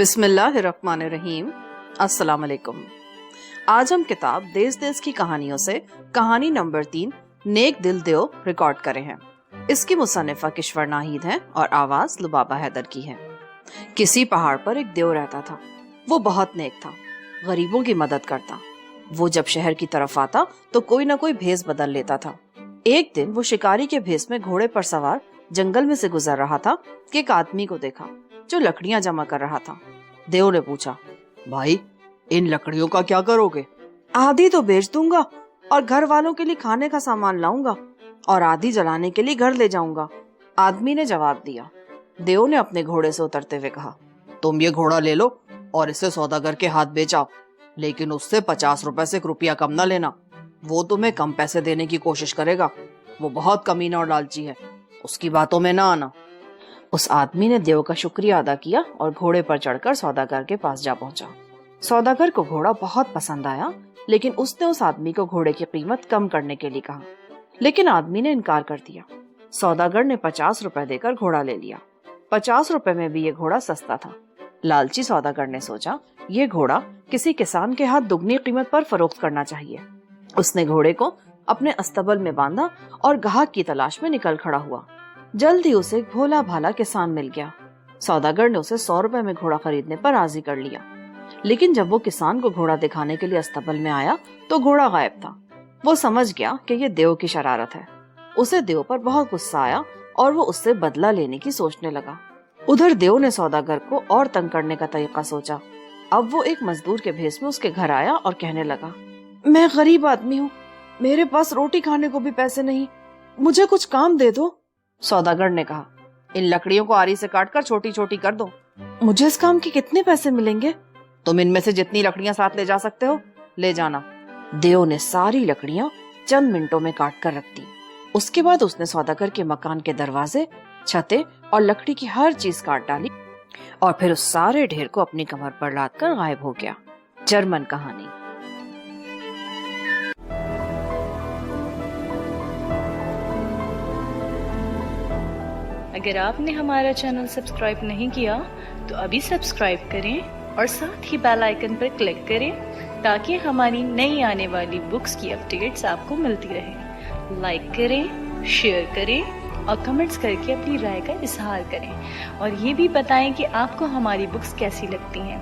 بسم اللہ الرحمن الرحیم۔ السلام علیکم۔ آج ہم کتاب دیس دیس کی کہانیوں سے کہانی نمبر 3 نیک دل دیو ریکارڈ کرے ہیں۔ اس کی مصنفہ کشور ناہید ہیں اور آواز لبابہ حیدر کی ہے۔ کسی پہاڑ پر ایک دیو رہتا تھا۔ وہ بہت نیک تھا، غریبوں کی مدد کرتا۔ وہ جب شہر کی طرف آتا تو کوئی نہ کوئی بھیس بدل لیتا تھا۔ ایک دن وہ شکاری کے بھیس میں گھوڑے پر سوار جنگل میں سے گزر رہا تھا کہ ایک آدمی کو دیکھا جو لکڑیاں جمع کر رہا تھا۔ دیو نے پوچھا، بھائی ان لکڑیوں کا کیا کرو گے؟ آدھی تو بیچ دوں گا اور گھر والوں کے لیے کھانے کا سامان لاؤں گا اور آدھی جلانے کے لیے گھر لے جاؤں گا، آدمی نے جواب دیا۔ دیو نے اپنے گھوڑے سے اترتے ہوئے کہا، تم یہ گھوڑا لے لو اور اسے سوداگر کے ہاتھ بیچاؤ، لیکن اس سے 50 روپے سے 1 روپیہ کم نہ لینا۔ وہ تمہیں کم پیسے دینے کی کوشش کرے گا، وہ بہت کمینہ اور لالچی ہے، اس کی باتوں میں نہ آنا۔ اس آدمی نے دیو کا شکریہ ادا کیا اور گھوڑے پر چڑھ کر سوداگر کے پاس جا پہنچا۔ سوداگر کو گھوڑا بہت پسند آیا، لیکن اس نے اس آدمی کو گھوڑے کی قیمت کم کرنے کے لیے کہا، لیکن آدمی نے انکار کر دیا۔ سوداگر نے 50 روپے دے کر گھوڑا لے لیا۔ 50 روپے میں بھی یہ گھوڑا سستا تھا۔ لالچی سوداگر نے سوچا یہ گھوڑا کسی کسان کے ہاتھ دگنی قیمت پر فروخت کرنا چاہیے۔ اس نے گھوڑے کو اپنے استبل میں باندھا اور گاہک کی تلاش میں نکل کھڑا ہوا۔ جلد ہی اسے ایک بھولا بھالا کسان مل گیا۔ سوداگر نے اسے 100 روپے میں گھوڑا خریدنے پر راضی کر لیا، لیکن جب وہ کسان کو گھوڑا دکھانے کے لیے استبل میں آیا تو گھوڑا غائب تھا۔ وہ سمجھ گیا کہ یہ دیو کی شرارت ہے۔ اسے دیو پر بہت غصہ آیا اور وہ اس سے بدلہ لینے کی سوچنے لگا۔ ادھر دیو نے سوداگر کو اور تنگ کرنے کا طریقہ سوچا۔ اب وہ ایک مزدور کے بھیس میں اس کے گھر آیا اور کہنے لگا، میں غریب آدمی ہوں، میرے پاس روٹی کھانے کو بھی پیسے نہیں، مجھے کچھ کام دے دو۔ سوداگر نے کہا، ان لکڑیوں کو آری سے کاٹ کر چھوٹی چھوٹی کر دو۔ مجھے اس کام کے کتنے پیسے ملیں گے؟ تم ان میں سے جتنی لکڑیاں ساتھ لے جا سکتے ہو لے جانا۔ دیو نے ساری لکڑیاں چند منٹوں میں کاٹ کر رکھ دی۔ اس کے بعد اس نے سوداگر کے مکان کے دروازے، چھتیں اور لکڑی کی ہر چیز کاٹ ڈالی اور پھر اس سارے ڈھیر کو اپنی کمر پر لاد کر غائب ہو گیا۔ جرمن کہانی۔ اگر آپ نے ہمارا چینل سبسکرائب نہیں کیا تو ابھی سبسکرائب کریں اور ساتھ ہی بیل آئیکن پر کلک کریں تاکہ ہماری نئی آنے والی بکس کی اپڈیٹس آپ کو ملتی رہیں۔ لائک کریں، شیئر کریں اور کمنٹس کر کے اپنی رائے کا اظہار کریں، اور یہ بھی بتائیں کہ آپ کو ہماری بکس کیسی لگتی ہیں۔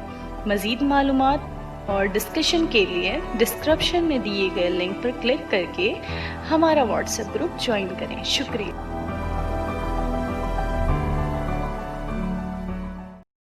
مزید معلومات اور ڈسکشن کے لیے ڈسکرپشن میں دیے گئے لنک پر کلک کر کے ہمارا واٹس ایپ گروپ جوائن کریں۔ شکریہ۔